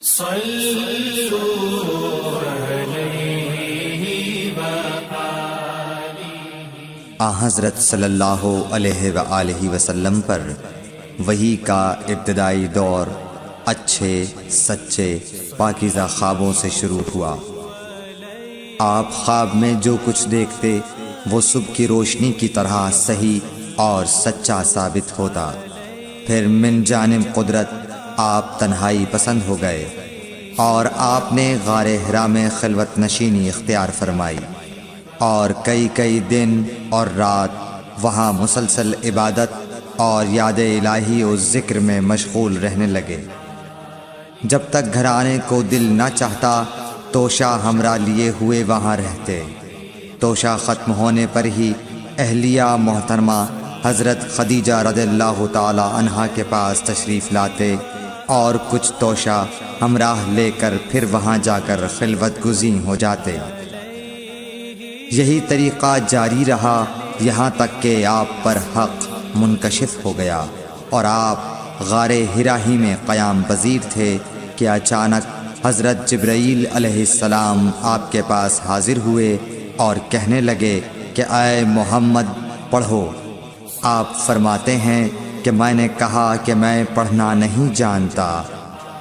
حضرت صلی اللہ علیہ وآلہ وسلم پر وحی کا ابتدائی دور اچھے سچے پاکیزہ خوابوں سے شروع ہوا۔ آپ خواب میں جو کچھ دیکھتے وہ صبح کی روشنی کی طرح صحیح اور سچا ثابت ہوتا۔ پھر من جانب قدرت آپ تنہائی پسند ہو گئے اور آپ نے غار حرا میں خلوت نشینی اختیار فرمائی اور کئی دن اور رات وہاں مسلسل عبادت اور یاد الہی و ذکر میں مشغول رہنے لگے۔ جب تک گھر آنے کو دل نہ چاہتا توشہ ہمراہ لیے ہوئے وہاں رہتے۔ توشہ ختم ہونے پر ہی اہلیہ محترمہ حضرت خدیجہ رضی اللہ تعالی عنہا کے پاس تشریف لاتے اور کچھ توشہ ہمراہ لے کر پھر وہاں جا کر خلوت گزین ہو جاتے۔ یہی طریقہ جاری رہا یہاں تک کہ آپ پر حق منکشف ہو گیا اور آپ غار حرا ہی میں قیام پذیر تھے کہ اچانک حضرت جبرائیل علیہ السلام آپ کے پاس حاضر ہوئے اور کہنے لگے کہ اے محمد پڑھو۔ آپ فرماتے ہیں کہ میں نے کہا کہ میں پڑھنا نہیں جانتا۔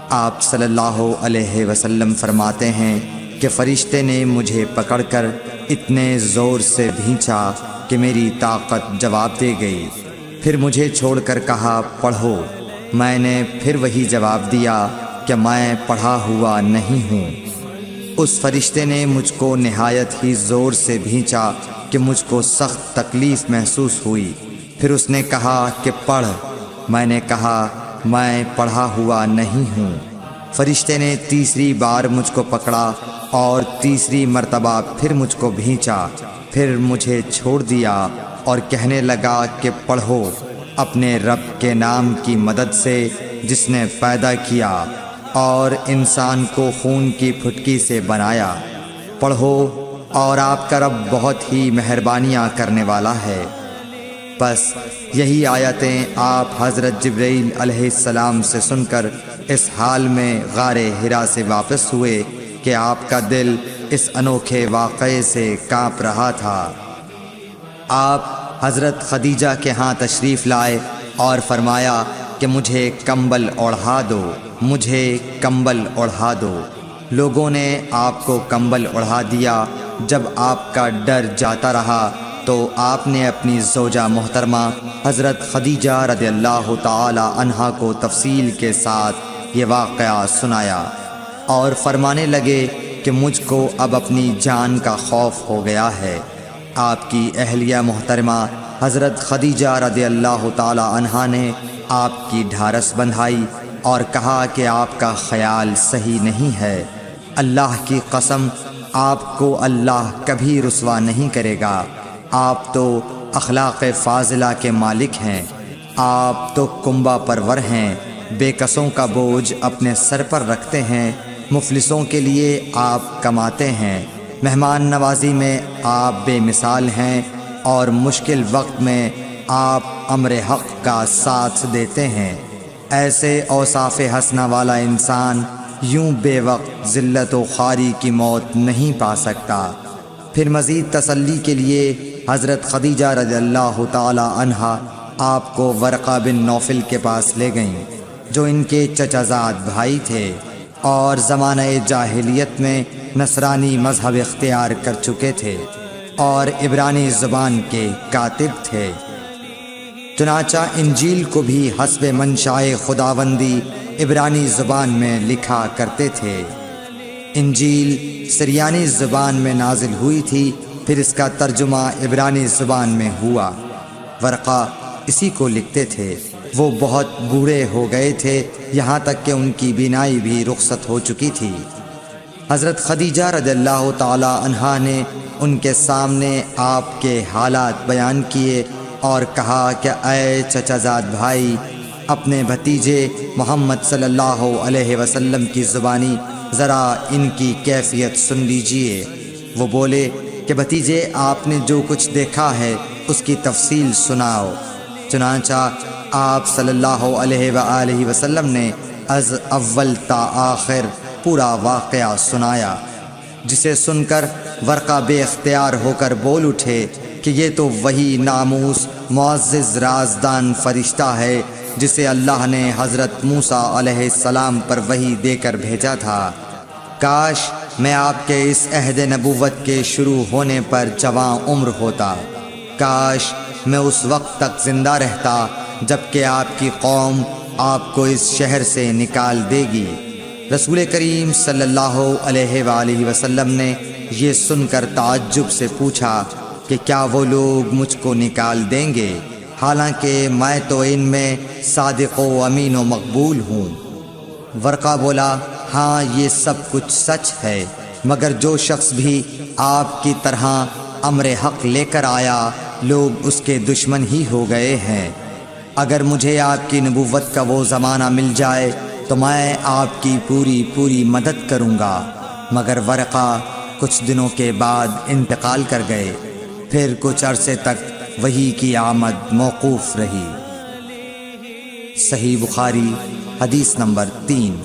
آپ صلی اللہ علیہ وسلم فرماتے ہیں کہ فرشتے نے مجھے پکڑ کر اتنے زور سے بھینچا کہ میری طاقت جواب دے گئی۔ پھر مجھے چھوڑ کر کہا پڑھو۔ میں نے پھر وہی جواب دیا کہ میں پڑھا ہوا نہیں ہوں۔ اس فرشتے نے مجھ کو نہایت ہی زور سے بھینچا کہ مجھ کو سخت تکلیف محسوس ہوئی۔ پھر اس نے کہا کہ پڑھ۔ میں نے کہا میں پڑھا ہوا نہیں ہوں۔ فرشتے نے تیسری بار مجھ کو پکڑا اور تیسری مرتبہ پھر مجھ کو بھینچا۔ پھر مجھے چھوڑ دیا اور کہنے لگا کہ پڑھو اپنے رب کے نام کی مدد سے جس نے پیدا کیا اور انسان کو خون کی پھٹکی سے بنایا۔ پڑھو اور آپ کا رب بہت ہی مہربانیاں کرنے والا ہے۔ بس یہی آیتیں آپ حضرت جبرائیل علیہ السلام سے سن کر اس حال میں غار حرا سے واپس ہوئے کہ آپ کا دل اس انوکھے واقعے سے کانپ رہا تھا۔ آپ حضرت خدیجہ کے ہاں تشریف لائے اور فرمایا کہ مجھے کمبل اوڑھا دو، مجھے کمبل اوڑھا دو۔ لوگوں نے آپ کو کمبل اوڑھا دیا۔ جب آپ کا ڈر جاتا رہا تو آپ نے اپنی زوجہ محترمہ حضرت خدیجہ رضی اللہ تعالی عنہا کو تفصیل کے ساتھ یہ واقعہ سنایا اور فرمانے لگے کہ مجھ کو اب اپنی جان کا خوف ہو گیا ہے۔ آپ کی اہلیہ محترمہ حضرت خدیجہ رضی اللہ تعالی عنہا نے آپ کی ڈھارس بندھائی اور کہا کہ آپ کا خیال صحیح نہیں ہے۔ اللہ کی قسم آپ کو اللہ کبھی رسوا نہیں کرے گا۔ آپ تو اخلاق فاضلہ کے مالک ہیں۔ آپ تو کنبہ پرور ہیں، بے کسوں کا بوجھ اپنے سر پر رکھتے ہیں، مفلسوں کے لیے آپ کماتے ہیں، مہمان نوازی میں آپ بے مثال ہیں اور مشکل وقت میں آپ امر حق کا ساتھ دیتے ہیں۔ ایسے اوصاف حسنہ والا انسان یوں بے وقت ذلت و خواری کی موت نہیں پا سکتا۔ پھر مزید تسلی کے لیے حضرت خدیجہ رضی اللہ تعالی عنہا آپ کو ورقہ بن نوفل کے پاس لے گئیں جو ان کے چچا زاد بھائی تھے اور زمانہ جاہلیت میں نصرانی مذہب اختیار کر چکے تھے اور عبرانی زبان کے کاتب تھے۔ چنانچہ انجیل کو بھی حسب منشائے خداوندی عبرانی زبان میں لکھا کرتے تھے۔ انجیل سریانی زبان میں نازل ہوئی تھی، پھر اس کا ترجمہ عبرانی زبان میں ہوا۔ ورقہ اسی کو لکھتے تھے۔ وہ بہت بوڑھے ہو گئے تھے، یہاں تک کہ ان کی بینائی بھی رخصت ہو چکی تھی۔ حضرت خدیجہ رضی اللہ تعالی عنہا نے ان کے سامنے آپ کے حالات بیان کیے اور کہا کہ اے چچا زاد بھائی، اپنے بھتیجے محمد صلی اللہ علیہ وسلم کی زبانی ذرا ان کی کیفیت سن لیجئے۔ وہ بولے کہ بھتیجے آپ نے جو کچھ دیکھا ہے اس کی تفصیل سناؤ۔ چنانچہ آپ صلی اللہ علیہ وآلہ وسلم نے از اول تا آخر پورا واقعہ سنایا، جسے سن کر ورقہ بے اختیار ہو کر بول اٹھے کہ یہ تو وہی ناموس معزز رازدان فرشتہ ہے جسے اللہ نے حضرت موسیٰ علیہ السلام پر وحی دے کر بھیجا تھا۔ کاش میں آپ کے اس عہد نبوت کے شروع ہونے پر جواں عمر ہوتا، کاش میں اس وقت تک زندہ رہتا جب کہ آپ کی قوم آپ کو اس شہر سے نکال دے گی۔ رسول کریم صلی اللہ علیہ وآلہ وسلم نے یہ سن کر تعجب سے پوچھا کہ کیا وہ لوگ مجھ کو نکال دیں گے، حالانکہ میں تو ان میں صادق و امین و مقبول ہوں۔ ورقہ بولا، ہاں یہ سب کچھ سچ ہے، مگر جو شخص بھی آپ کی طرح امر حق لے کر آیا لوگ اس کے دشمن ہی ہو گئے ہیں۔ اگر مجھے آپ کی نبوت کا وہ زمانہ مل جائے تو میں آپ کی پوری مدد کروں گا، مگر ورقہ کچھ دنوں کے بعد انتقال کر گئے، پھر کچھ عرصے تک وحی کی آمد موقوف رہی۔ صحیح بخاری حدیث نمبر 3۔